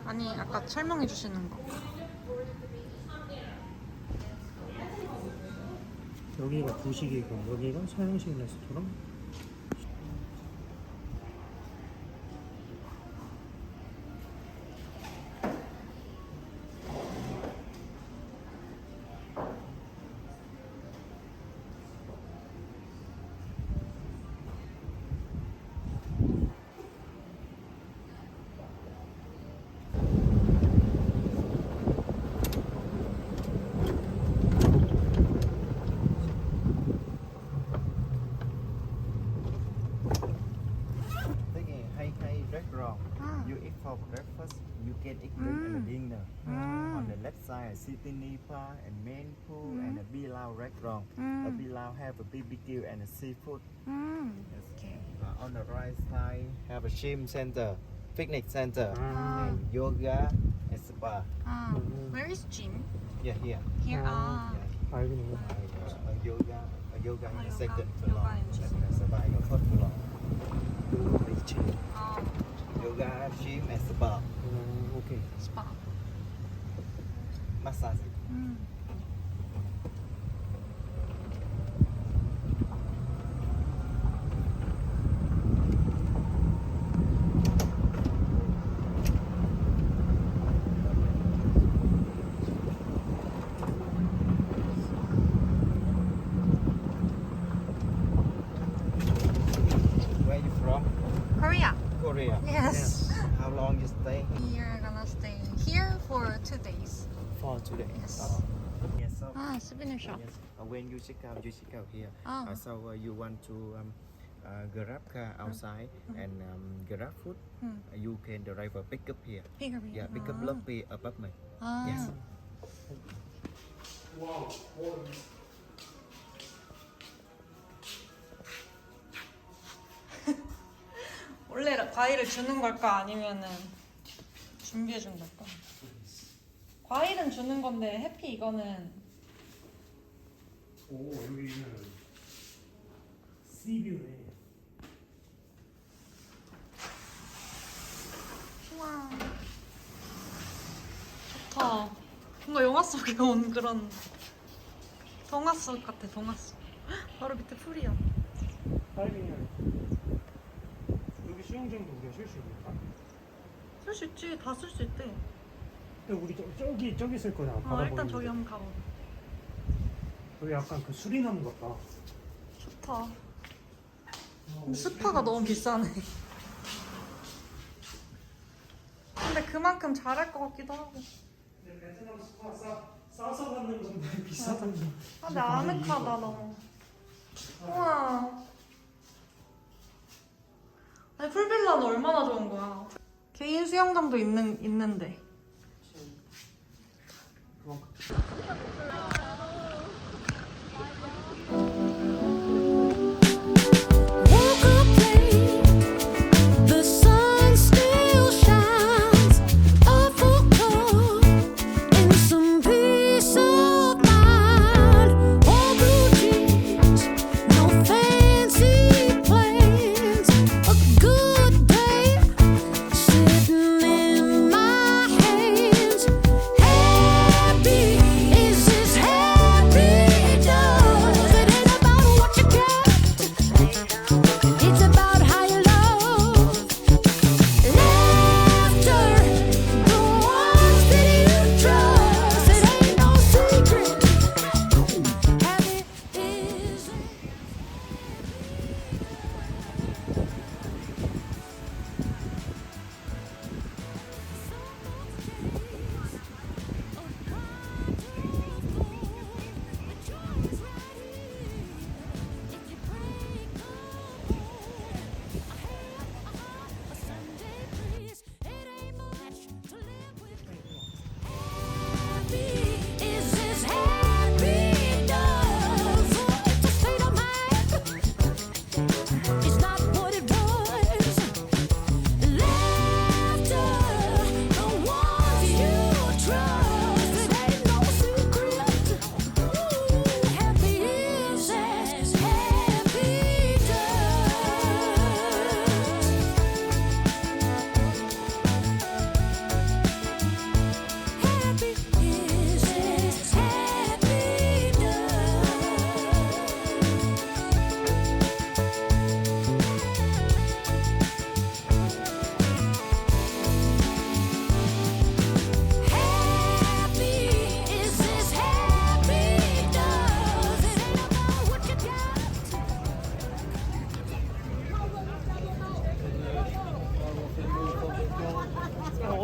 아니 아까 설명해 주시는 거. 여기가 부식이고 여기가 서양식 레스토랑. You eat for breakfast, you can eat drink and dinner. On the left side, sitting bar and main pool and a Bilao restaurant. A Bilao have a BBQ and a seafood. Yes. Okay. On the right side, have a gym center, picnic center, and yoga and spa. Where is gym? Yeah, here. Here. Yeah. 알겠네요. A yoga in the second yoga floor, in the and a spa in the first floor. 2층. Yoga, gym, and spa. 오케이. 스파. Massage. Where are you from? Korea. Korea. Yes. How long you stay? We are gonna stay here for 2 days. For today. Yes. Yes. So, souvenir shop. yes. When you check out here. Oh. So you want to grab car outside and grab food. You can drive a pickup here. Bigger. Yeah, pickup lobby apartment. Yes. 원래 과일을 주는 걸까 아니면은 준비해 준 걸까? 과일은 주는 건데 해피 이거는 오 여기는 씨뷰네. 우와 좋다. 뭔가 영화 속에 온 그런 동화 속 같아. 동화 속. 바로 밑에 풀이야. 다이빙을 여기 수영장도 우리가 쉴 수 있을까? 쓸 수 있지. 다 쓸 수 있대. 근데 우리 저기 있을 거잖아. 바다 일단 보이는 저기 데. 한번 가보자. 여기 약간 그 수리나무 같다. 좋다. 근데 스파가 너무 비싸네. 근데 그만큼 잘할 것 같기도 하고. 근데 베트남 스파 싸서 받는 건데 비싸던데. 아, 근데 아늑하다 너무. 우와. 아니 풀빌라는 얼마나 좋은 거야. 개인 수영장도 있는데. Woke up late, the sun still shines. Awful cold and some peace of mind. All blue jeans, no fancy plans. A good day sitting in my hands. Happy is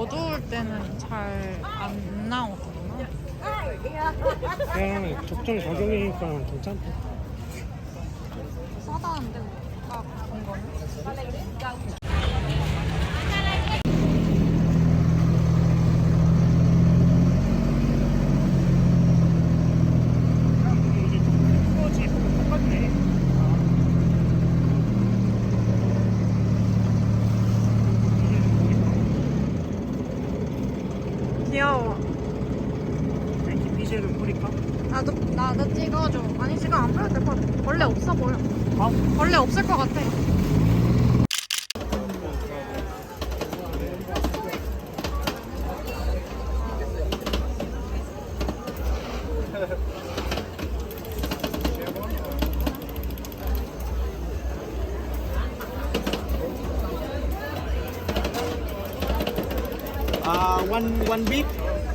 어두울 때는 잘 안 나오구나. 그냥 적정 가격이니까 괜찮다. 싸다는데 아까 본 거는? 이거지 똑같네. 귀여워. 이렇게 BJ를 뿌릴까? 나도 찍어줘. 아니 지금 안 보여도 될 것 같아. 벌레 없어 보여. 벌레 없을 것 같아.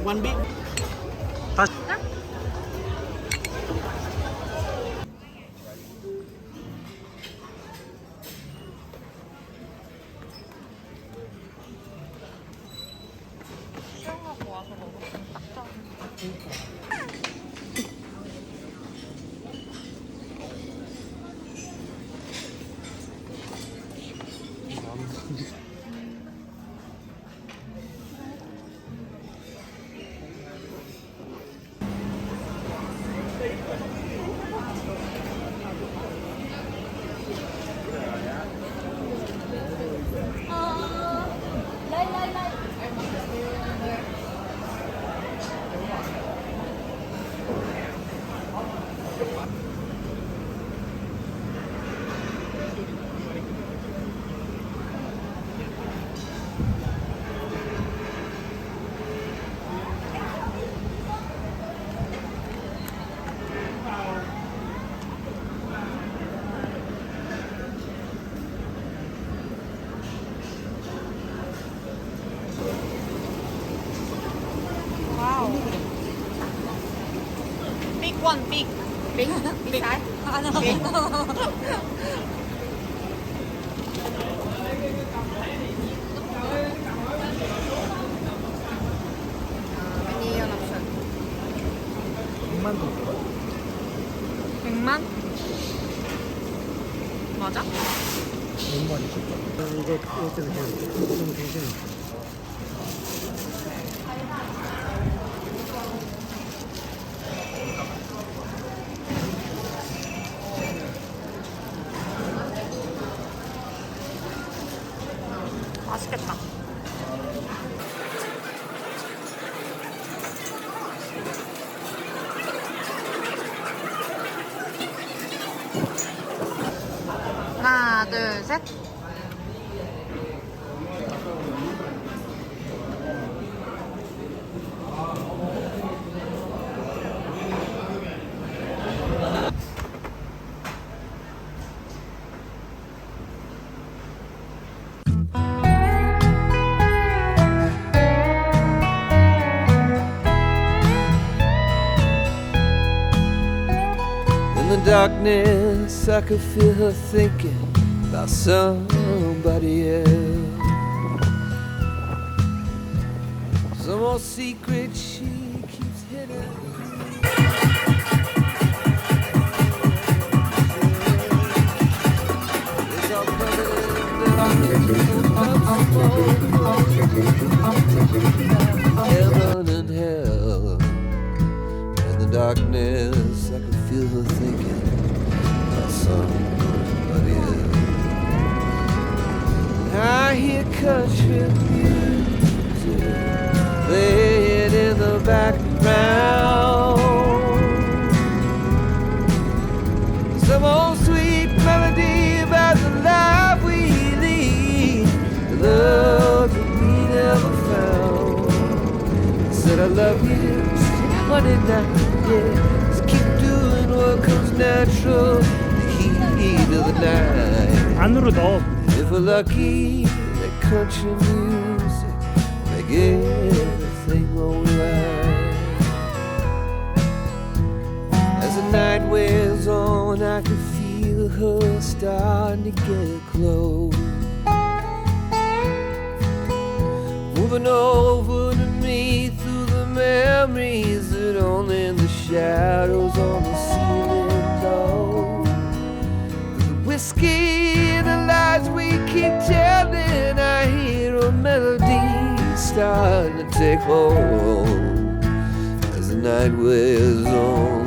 One big. 수영하고 와서 먹으면 딱 좋아. 와우. Big one, big. Big? Big size? Big. Vanilla option. 100만 동. 100만? 맞아? 100만이죠. 이거 때문에 좀 괜찮아. 맛있겠다. 하나, 둘, 셋. In the darkness, I could feel her thinking about somebody else. Some old secret she keeps hidden. It's all covered in heaven and hell. In the darkness, I could feel her thinking about somebody else. I hear country music playing in the background. Some old sweet melody about the life we lead, the love that we never found. I said I love you, honey, now, yeah. Just keep doing what comes natural, the heat of the night. 안으로 넣어. If we're lucky, that country music make everything alright. As the night wears on, I can feel her starting to get close. Won't moving over to me through the memories that only the shadows on the ceiling know. The whiskey and the lies we keep telling, I hear a melody starting to take hold as the night wears on.